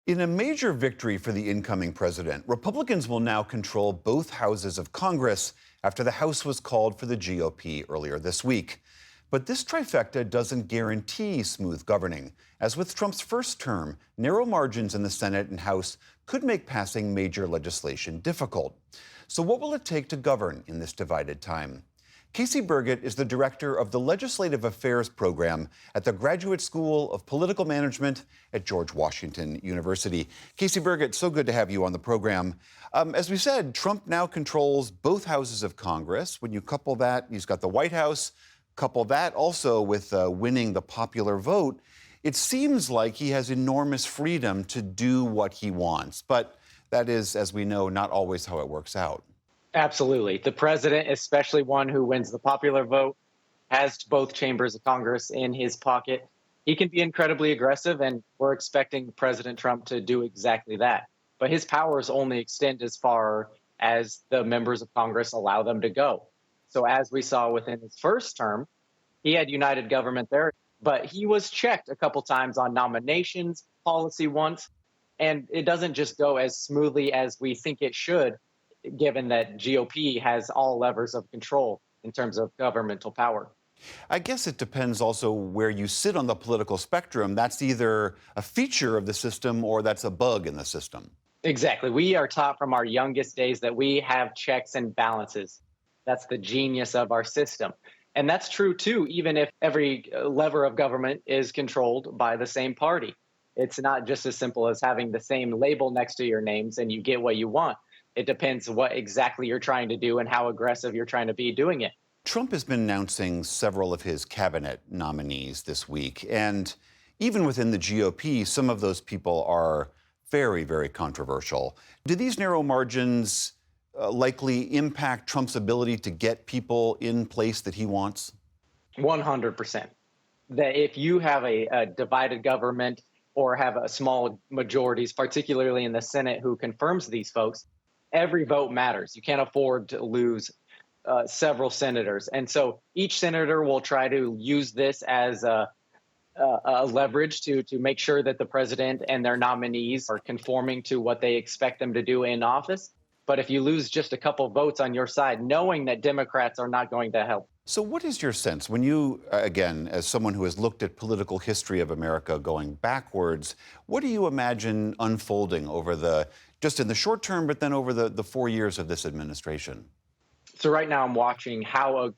In a major victory for the incoming president, Republicans will now control both houses of Congress after the House was called for the GOP earlier this week. But this trifecta doesn't guarantee smooth governing. As with Trump's first term, narrow margins in the Senate and House could make passing major legislation difficult. So, what will it take to govern in this divided time? Casey Burgett is the director of the Legislative Affairs Program at the Graduate School of Political Management at George Washington University. Casey Burgett, so good to have you on the program. As we said, Trump now controls both houses of Congress. When you couple that, he's got the White House, couple that also with winning the popular vote, it seems like he has enormous freedom to do what he wants. But that is, as we know, not always how it works out. Absolutely. The president, especially one who wins the popular vote, has both chambers of Congress in his pocket. He can be incredibly aggressive, and we're expecting President Trump to do exactly that. But his powers only extend as far as the members of Congress allow them to go. So, as we saw within his first term, he had united government there, but he was checked a couple times on nominations, policy once, and it doesn't just go as smoothly as we think it should, given that GOP has all levers of control in terms of governmental power. I guess it depends also where you sit on the political spectrum. That's either a feature of the system or that's a bug in the system. Exactly. We are taught from our youngest days that we have checks and balances. That's the genius of our system. And that's true, too, even if every lever of government is controlled by the same party. It's not just as simple as having the same label next to your names and you get what you want. It depends what exactly you're trying to do and how aggressive you're trying to be doing it. Trump has been announcing several of his cabinet nominees this week. And even within the GOP, some of those people are very, very controversial. Do these narrow margins likely impact Trump's ability to get people in place that he wants? 100%. That if you have a divided government or have a small majorities, particularly in the Senate, who confirms these folks, every vote matters. You can't afford to lose several senators. And so each senator will try to use this as a leverage to make sure that the president and their nominees are conforming to what they expect them to do in office. But if you lose just a couple votes on your side, knowing that Democrats are not going to help. So what is your sense when you, again, as someone who has looked at political history of America going backwards, what do you imagine unfolding over just in the short term, but then over the 4 years of this administration? So right now I'm watching how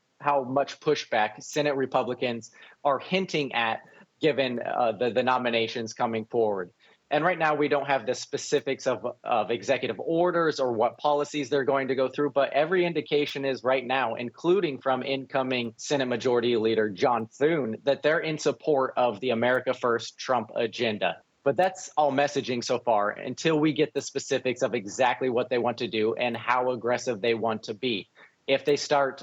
much pushback Senate Republicans are hinting at given the nominations coming forward. And right now we don't have the specifics of executive orders or what policies they're going to go through, but every indication is right now, including from incoming Senate Majority Leader John Thune, that they're in support of the America First Trump agenda. But that's all messaging so far until we get the specifics of exactly what they want to do and how aggressive they want to be. If they start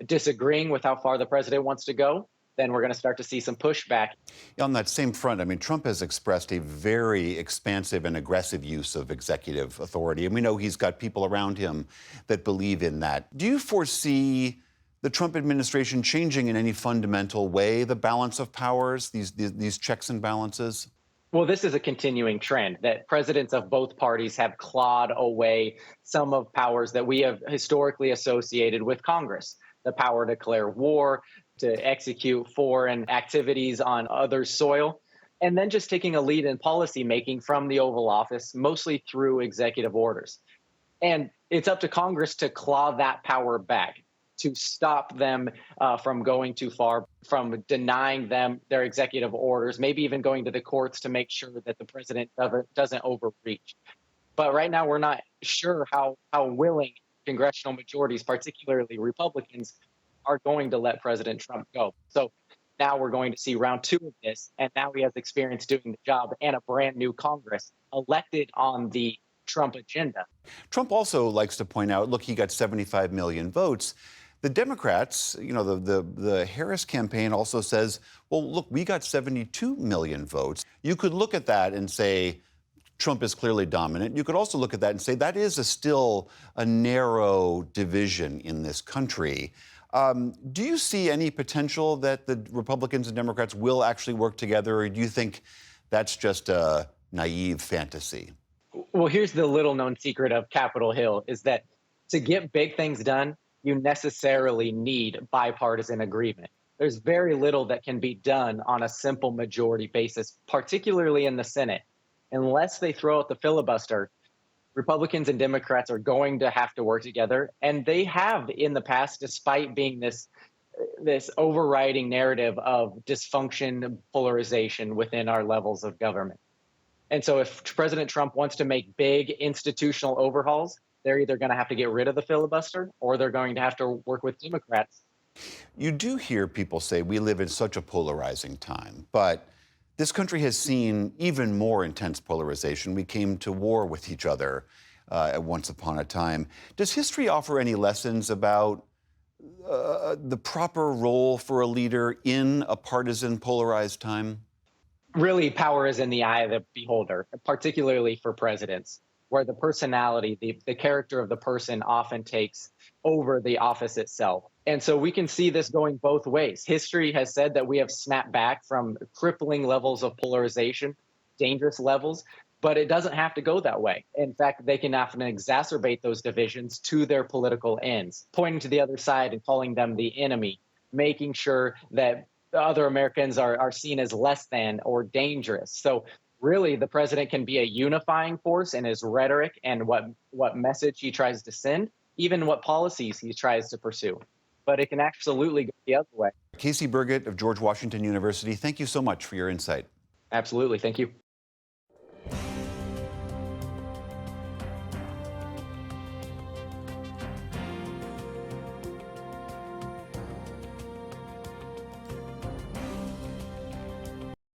disagreeing with how far the president wants to go, then we're going to start to see some pushback. On that same front, I mean, Trump has expressed a very expansive and aggressive use of executive authority. And we know he's got people around him that believe in that. Do you foresee the Trump administration changing in any fundamental way the balance of powers, these checks and balances? Well, this is a continuing trend that presidents of both parties have clawed away some of powers that we have historically associated with Congress. The power to declare war, to execute foreign activities on other soil, and then just taking a lead in policy making from the Oval Office, mostly through executive orders. And it's up to Congress to claw that power back, to stop them from going too far, from denying them their executive orders, maybe even going to the courts to make sure that the president doesn't overreach. But right now, we're not sure how willing congressional majorities, particularly Republicans, are going to let President Trump go. So now we're going to see round two of this, and now he has experience doing the job and a brand new Congress elected on the Trump agenda. Trump also likes to point out, look, he got 75 million votes. The Democrats, you know, the Harris campaign also says, well, look, we got 72 million votes. You could look at that and say Trump is clearly dominant. You could also look at that and say that is still a narrow division in this country. Do you see any potential that the Republicans and Democrats will actually work together, or do you think that's just a naive fantasy? Well, here's the little known secret of Capitol Hill is that to get big things done, you necessarily need bipartisan agreement. There's very little that can be done on a simple majority basis, particularly in the Senate. Unless they throw out the filibuster, Republicans and Democrats are going to have to work together. And they have in the past, despite being this overriding narrative of dysfunction, polarization within our levels of government. And so if President Trump wants to make big institutional overhauls, they're either going to have to get rid of the filibuster or they're going to have to work with Democrats. You do hear people say we live in such a polarizing time, but this country has seen even more intense polarization. We came to war with each other at once upon a time. Does history offer any lessons about the proper role for a leader in a partisan, polarized time? Really, power is in the eye of the beholder, particularly for presidents, where the personality, the character of the person often takes over the office itself. And so we can see this going both ways. History has said that we have snapped back from crippling levels of polarization, dangerous levels, but it doesn't have to go that way. In fact, they can often exacerbate those divisions to their political ends, pointing to the other side and calling them the enemy, making sure that other Americans are seen as less than or dangerous. So really, the president can be a unifying force in his rhetoric and what message he tries to send, even what policies he tries to pursue. But it can absolutely go the other way. Casey Burgett of George Washington University, thank you so much for your insight. Absolutely. Thank you.